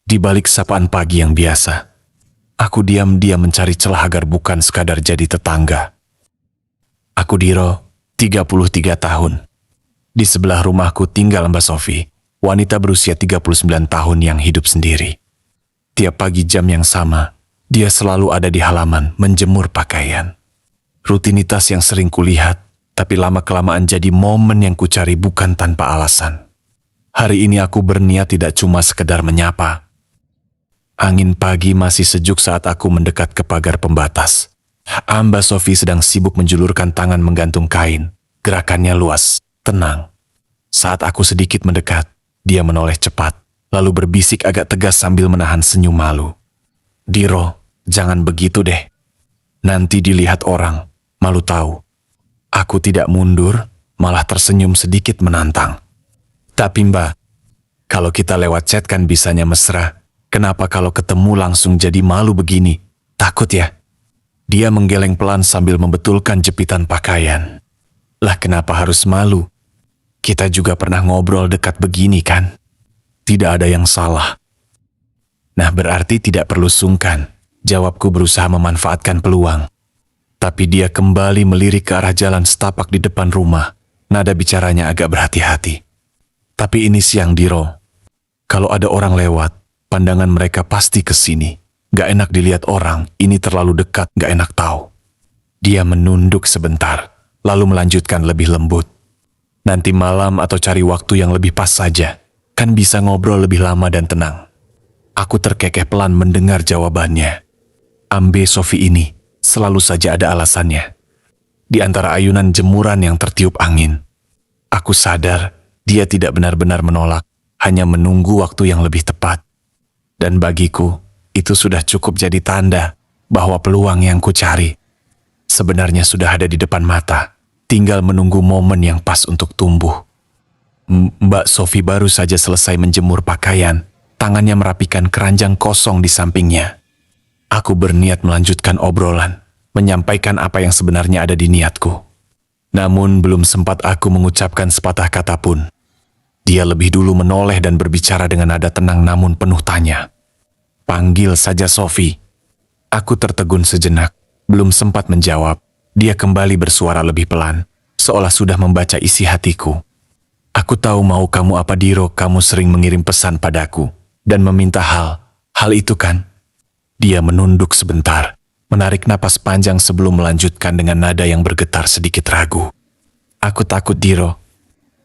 Di balik sapaan pagi yang biasa, aku diam-diam mencari celah agar bukan sekadar jadi tetangga. Aku Diro, 33 tahun. Di sebelah rumahku tinggal Mbak Sofi, wanita berusia 39 tahun yang hidup sendiri. Tiap pagi jam yang sama, dia selalu ada di halaman menjemur pakaian. Rutinitas yang sering kulihat, tapi lama-kelamaan jadi momen yang kucari bukan tanpa alasan. Hari ini aku berniat tidak cuma sekedar menyapa. Angin pagi masih sejuk saat aku mendekat ke pagar pembatas. Mbak Sofi sedang sibuk menjulurkan tangan menggantung kain. Gerakannya luas, tenang. Saat aku sedikit mendekat, dia menoleh cepat, lalu berbisik agak tegas sambil menahan senyum malu. Diro, jangan begitu deh. Nanti dilihat orang, malu tahu. Aku tidak mundur, malah tersenyum sedikit menantang. Tapi Mbak, kalau kita lewat chat kan bisanya mesra. Kenapa kalau ketemu langsung jadi malu begini? Takut ya? Dia menggeleng pelan sambil membetulkan jepitan pakaian. Lah kenapa harus malu? Kita juga pernah ngobrol dekat begini kan? Tidak ada yang salah. Nah berarti tidak perlu sungkan. Jawabku berusaha memanfaatkan peluang. Tapi dia kembali melirik ke arah jalan setapak di depan rumah. Nada bicaranya agak berhati-hati. Tapi ini siang Diro. Kalau ada orang lewat, pandangan mereka pasti ke sini. Gak enak dilihat orang, ini terlalu dekat, gak enak tahu. Dia menunduk sebentar, lalu melanjutkan lebih lembut. Nanti malam atau cari waktu yang lebih pas saja, kan bisa ngobrol lebih lama dan tenang. Aku terkekeh pelan mendengar jawabannya. Ambe Sofi ini, selalu saja ada alasannya. Di antara ayunan jemuran yang tertiup angin, aku sadar dia tidak benar-benar menolak, hanya menunggu waktu yang lebih tepat. Dan bagiku, itu sudah cukup jadi tanda bahwa peluang yang kucari sebenarnya sudah ada di depan mata, tinggal menunggu momen yang pas untuk tumbuh. Mbak Sofi baru saja selesai menjemur pakaian, tangannya merapikan keranjang kosong di sampingnya. Aku berniat melanjutkan obrolan, menyampaikan apa yang sebenarnya ada di niatku. Namun belum sempat aku mengucapkan sepatah kata pun, dia lebih dulu menoleh dan berbicara dengan nada tenang namun penuh tanya. Panggil saja Sofi. Aku tertegun sejenak, belum sempat menjawab. Dia kembali bersuara lebih pelan, seolah sudah membaca isi hatiku. Aku tahu mau kamu apa Diro, kamu sering mengirim pesan padaku dan meminta hal itu kan? Dia menunduk sebentar, menarik napas panjang sebelum melanjutkan dengan nada yang bergetar sedikit ragu. Aku takut Diro.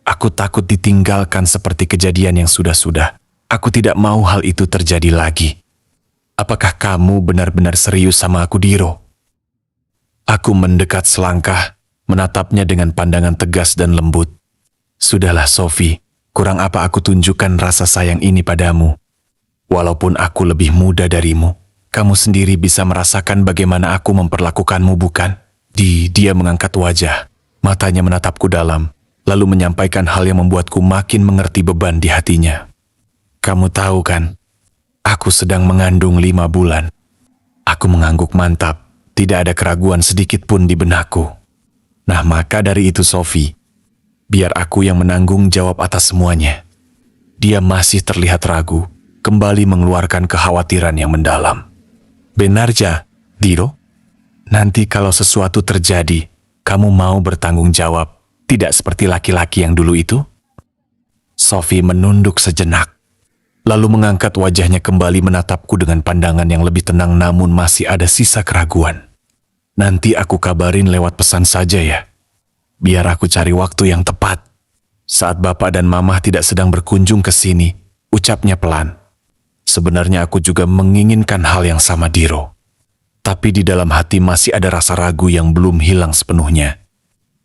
Aku takut ditinggalkan seperti kejadian yang sudah-sudah. Aku tidak mau hal itu terjadi lagi. Apakah kamu benar-benar serius sama aku, Diro? Aku mendekat selangkah, menatapnya dengan pandangan tegas dan lembut. Sudahlah, Sofi, kurang apa aku tunjukkan rasa sayang ini padamu. Walaupun aku lebih muda darimu, kamu sendiri bisa merasakan bagaimana aku memperlakukanmu, bukan? Dia mengangkat wajah, matanya menatapku dalam, lalu menyampaikan hal yang membuatku makin mengerti beban di hatinya. Kamu tahu kan, aku sedang mengandung 5 bulan. Aku mengangguk mantap, tidak ada keraguan sedikit pun di benakku. Nah maka dari itu Sofi, biar aku yang menanggung jawab atas semuanya. Dia masih terlihat ragu, kembali mengeluarkan kekhawatiran yang mendalam. Benarja, Diro? Nanti kalau sesuatu terjadi, kamu mau bertanggung jawab, tidak seperti laki-laki yang dulu itu? Sofi menunduk sejenak, lalu mengangkat wajahnya kembali menatapku dengan pandangan yang lebih tenang namun masih ada sisa keraguan. Nanti aku kabarin lewat pesan saja ya. Biar aku cari waktu yang tepat. Saat Bapak dan Mama tidak sedang berkunjung ke sini, ucapnya pelan. Sebenarnya aku juga menginginkan hal yang sama Diro. Tapi di dalam hati masih ada rasa ragu yang belum hilang sepenuhnya.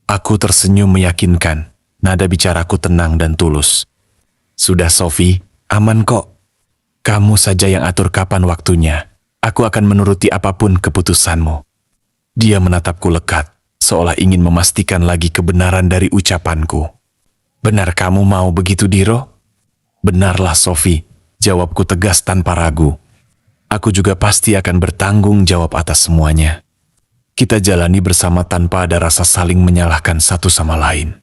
Aku tersenyum meyakinkan, nada bicaraku tenang dan tulus. Sudah Sofi, aman kok. Kamu saja yang atur kapan waktunya. Aku akan menuruti apapun keputusanmu. Dia menatapku lekat, seolah ingin memastikan lagi kebenaran dari ucapanku. Benar kamu mau begitu Diro? Benarlah Sofi, jawabku tegas tanpa ragu. Aku juga pasti akan bertanggung jawab atas semuanya. Kita jalani bersama tanpa ada rasa saling menyalahkan satu sama lain.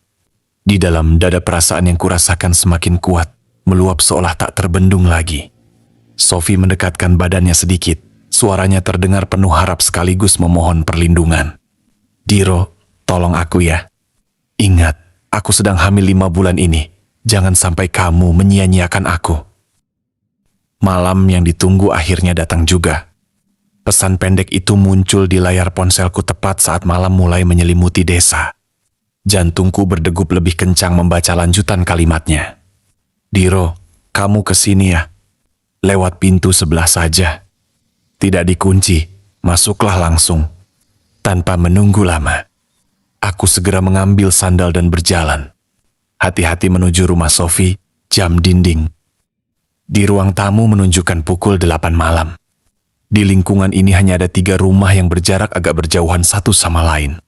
Di dalam dada perasaan yang kurasakan semakin kuat, meluap seolah tak terbendung lagi. Sophie mendekatkan badannya sedikit. Suaranya terdengar penuh harap sekaligus memohon perlindungan. Diro, tolong aku ya. Ingat, aku sedang hamil 5 bulan ini. Jangan sampai kamu menyia-nyiakan aku. Malam yang ditunggu akhirnya datang juga. Pesan pendek itu muncul di layar ponselku tepat saat malam mulai menyelimuti desa. Jantungku berdegup lebih kencang membaca lanjutan kalimatnya. Diro, kamu kesini ya. Lewat pintu sebelah saja. Tidak dikunci, masuklah langsung. Tanpa menunggu lama, aku segera mengambil sandal dan berjalan. Hati-hati menuju rumah Sophie, jam dinding. Di ruang tamu menunjukkan pukul 8 malam. Di lingkungan ini hanya ada 3 rumah yang berjarak agak berjauhan satu sama lain.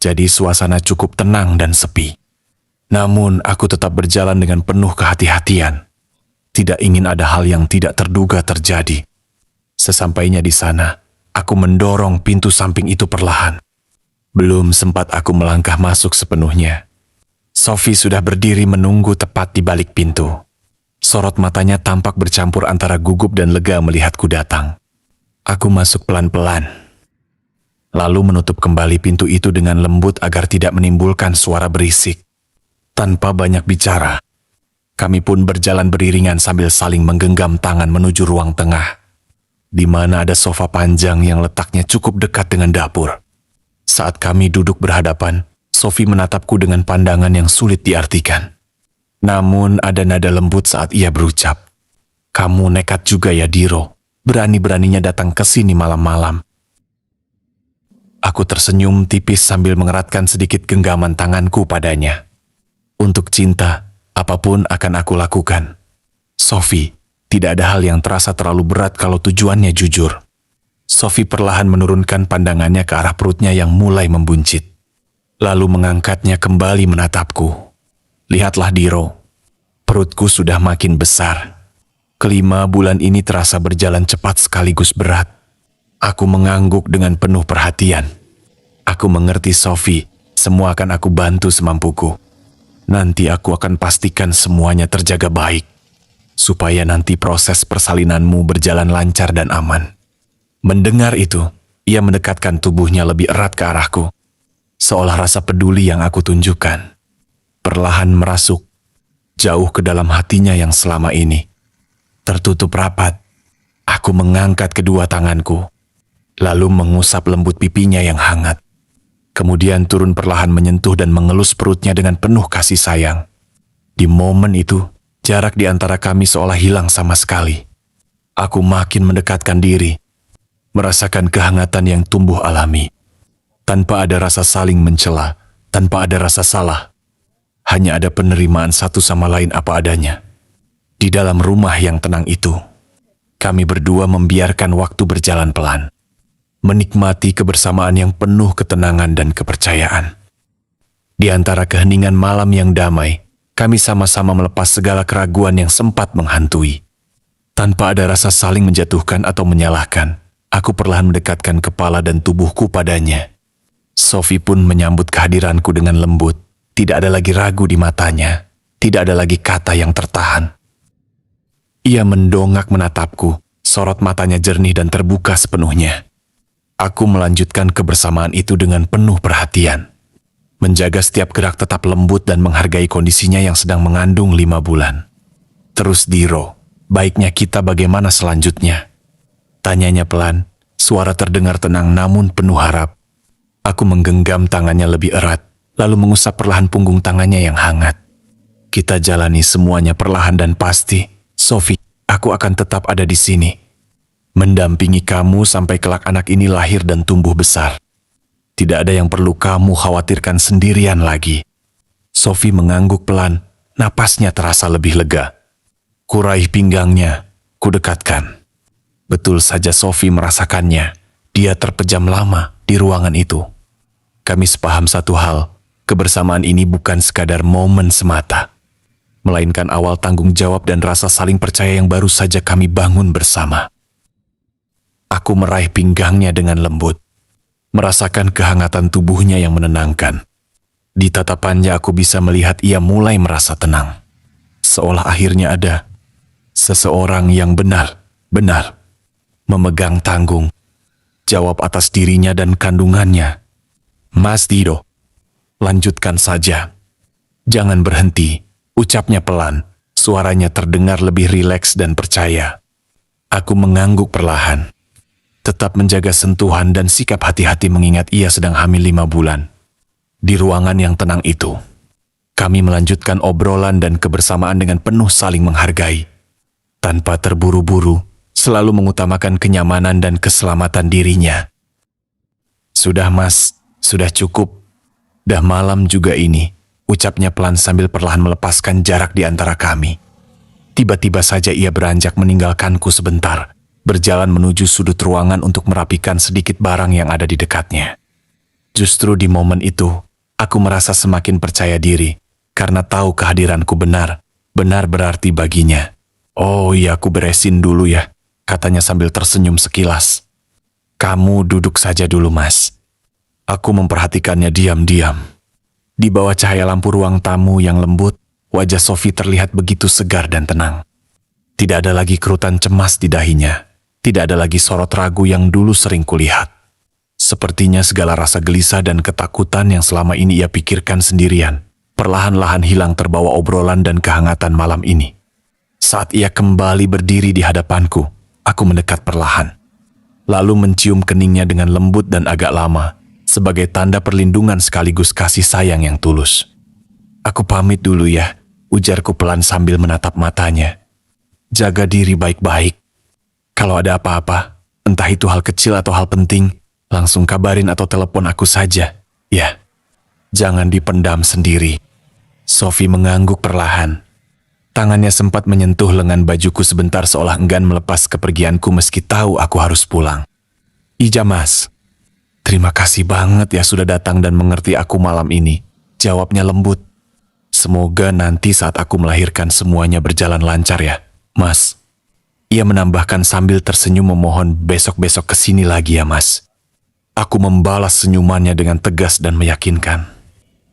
Jadi suasana cukup tenang dan sepi. Namun aku tetap berjalan dengan penuh kehati-hatian. Tidak ingin ada hal yang tidak terduga terjadi. Sesampainya di sana, aku mendorong pintu samping itu perlahan. Belum sempat aku melangkah masuk sepenuhnya. Sophie sudah berdiri menunggu tepat di balik pintu. Sorot matanya tampak bercampur antara gugup dan lega melihatku datang. Aku masuk pelan-pelan, lalu menutup kembali pintu itu dengan lembut agar tidak menimbulkan suara berisik. Tanpa banyak bicara, kami pun berjalan beriringan sambil saling menggenggam tangan menuju ruang tengah, di mana ada sofa panjang yang letaknya cukup dekat dengan dapur. Saat kami duduk berhadapan, Sophie menatapku dengan pandangan yang sulit diartikan. Namun ada nada lembut saat ia berucap, "Kamu nekat juga ya, Diro. Berani-beraninya datang ke sini malam-malam." Aku tersenyum tipis sambil mengeratkan sedikit genggaman tanganku padanya. Untuk cinta, apapun akan aku lakukan. Sophie, tidak ada hal yang terasa terlalu berat kalau tujuannya jujur. Sophie perlahan menurunkan pandangannya ke arah perutnya yang mulai membuncit. Lalu mengangkatnya kembali menatapku. Lihatlah Diro, perutku sudah makin besar. Kelima bulan ini terasa berjalan cepat sekaligus berat. Aku mengangguk dengan penuh perhatian. Aku mengerti Sophie, semua akan aku bantu semampuku. Nanti aku akan pastikan semuanya terjaga baik, supaya nanti proses persalinanmu berjalan lancar dan aman. Mendengar itu, ia mendekatkan tubuhnya lebih erat ke arahku. Seolah rasa peduli yang aku tunjukkan perlahan merasuk jauh ke dalam hatinya yang selama ini tertutup rapat. Aku mengangkat kedua tanganku, lalu mengusap lembut pipinya yang hangat. Kemudian turun perlahan menyentuh dan mengelus perutnya dengan penuh kasih sayang. Di momen itu, jarak di antara kami seolah hilang sama sekali. Aku makin mendekatkan diri, merasakan kehangatan yang tumbuh alami. Tanpa ada rasa saling mencela, tanpa ada rasa salah. Hanya ada penerimaan satu sama lain apa adanya. Di dalam rumah yang tenang itu, kami berdua membiarkan waktu berjalan pelan, menikmati kebersamaan yang penuh ketenangan dan kepercayaan. Di antara keheningan malam yang damai, kami sama-sama melepas segala keraguan yang sempat menghantui. Tanpa ada rasa saling menjatuhkan atau menyalahkan, aku perlahan mendekatkan kepala dan tubuhku padanya. Sophie pun menyambut kehadiranku dengan lembut. Tidak ada lagi ragu di matanya, tidak ada lagi kata yang tertahan. Ia mendongak menatapku, sorot matanya jernih dan terbuka sepenuhnya. Aku melanjutkan kebersamaan itu dengan penuh perhatian. Menjaga setiap gerak tetap lembut dan menghargai kondisinya yang sedang mengandung 5 bulan. "Terus Diro, baiknya kita bagaimana selanjutnya?" Tanyanya pelan, suara terdengar tenang namun penuh harap. Aku menggenggam tangannya lebih erat, lalu mengusap perlahan punggung tangannya yang hangat. "Kita jalani semuanya perlahan dan pasti. Sophie, aku akan tetap ada di sini, mendampingi kamu sampai kelak anak ini lahir dan tumbuh besar. Tidak ada yang perlu kamu khawatirkan sendirian lagi." Sophie mengangguk pelan, napasnya terasa lebih lega. Kuraih pinggangnya, kudekatkan. Betul saja Sophie merasakannya, dia terpejam lama di ruangan itu. Kami sepaham satu hal, kebersamaan ini bukan sekadar momen semata, melainkan awal tanggung jawab dan rasa saling percaya yang baru saja kami bangun bersama. Aku meraih pinggangnya dengan lembut, merasakan kehangatan tubuhnya yang menenangkan. Di tatapannya aku bisa melihat ia mulai merasa tenang. Seolah akhirnya ada seseorang yang benar Benar. Memegang tanggung jawab atas dirinya dan kandungannya. Mas Dido, lanjutkan saja. Jangan berhenti, ucapnya pelan. Suaranya terdengar lebih rileks dan percaya. Aku mengangguk perlahan. Tetap menjaga sentuhan dan sikap hati-hati mengingat ia sedang hamil 5 bulan. Di ruangan yang tenang itu, kami melanjutkan obrolan dan kebersamaan dengan penuh saling menghargai. Tanpa terburu-buru, selalu mengutamakan kenyamanan dan keselamatan dirinya. Sudah mas, sudah cukup. Dah malam juga ini, ucapnya pelan sambil perlahan melepaskan jarak di antara kami. Tiba-tiba saja ia beranjak meninggalkanku sebentar, berjalan menuju sudut ruangan untuk merapikan sedikit barang yang ada di dekatnya. Justru di momen itu, aku merasa semakin percaya diri, karena tahu kehadiranku benar berarti baginya. Oh iya, aku beresin dulu ya, katanya sambil tersenyum sekilas. Kamu duduk saja dulu, Mas. Aku memperhatikannya diam-diam. Di bawah cahaya lampu ruang tamu yang lembut, wajah Sophie terlihat begitu segar dan tenang. Tidak ada lagi kerutan cemas di dahinya. Tidak ada lagi sorot ragu yang dulu sering kulihat. Sepertinya segala rasa gelisah dan ketakutan yang selama ini ia pikirkan sendirian, perlahan-lahan hilang terbawa obrolan dan kehangatan malam ini. Saat ia kembali berdiri di hadapanku, aku mendekat perlahan. Lalu mencium keningnya dengan lembut dan agak lama, sebagai tanda perlindungan sekaligus kasih sayang yang tulus. Aku pamit dulu ya, ujarku pelan sambil menatap matanya. Jaga diri baik-baik. Kalau ada apa-apa, entah itu hal kecil atau hal penting, langsung kabarin atau telepon aku saja. Ya, jangan dipendam sendiri. Sophie mengangguk perlahan. Tangannya sempat menyentuh lengan bajuku sebentar seolah enggan melepas kepergianku meski tahu aku harus pulang. Ija mas, terima kasih banget ya sudah datang dan mengerti aku malam ini. Jawabnya lembut. Semoga nanti saat aku melahirkan semuanya berjalan lancar ya, mas. Ia menambahkan sambil tersenyum memohon besok-besok kesini lagi ya mas. Aku membalas senyumannya dengan tegas dan meyakinkan.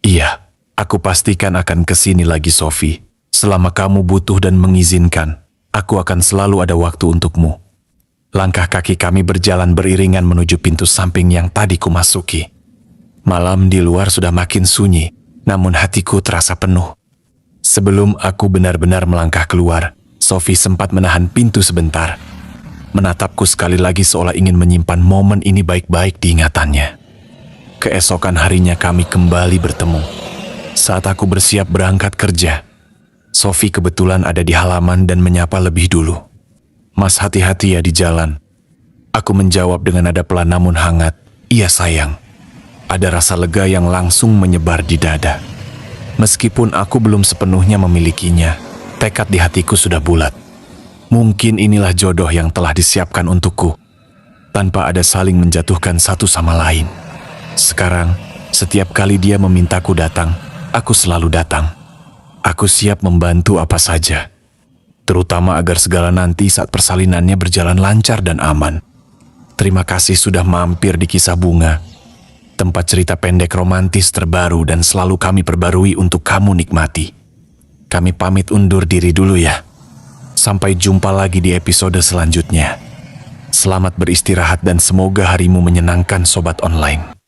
Iya, aku pastikan akan kesini lagi Sophie. Selama kamu butuh dan mengizinkan, aku akan selalu ada waktu untukmu. Langkah kaki kami berjalan beriringan menuju pintu samping yang tadi kumasuki. Malam di luar sudah makin sunyi, namun hatiku terasa penuh. Sebelum aku benar-benar melangkah keluar, Sophie sempat menahan pintu sebentar. Menatapku sekali lagi seolah ingin menyimpan momen ini baik-baik di ingatannya. Keesokan harinya kami kembali bertemu. Saat aku bersiap berangkat kerja, Sophie kebetulan ada di halaman dan menyapa lebih dulu. Mas, hati-hati ya di jalan. Aku menjawab dengan nada pelan namun hangat. Iya sayang. Ada rasa lega yang langsung menyebar di dada. Meskipun aku belum sepenuhnya memilikinya, tekad di hatiku sudah bulat. Mungkin inilah jodoh yang telah disiapkan untukku, tanpa ada saling menjatuhkan satu sama lain. Sekarang, setiap kali dia memintaku datang, aku selalu datang. Aku siap membantu apa saja, terutama agar segala nanti saat persalinannya berjalan lancar dan aman. Terima kasih sudah mampir di Kisah Bunga, tempat cerita pendek romantis terbaru dan selalu kami perbarui untuk kamu nikmati. Kami pamit undur diri dulu ya. Sampai jumpa lagi di episode selanjutnya. Selamat beristirahat dan semoga harimu menyenangkan Sobat Online.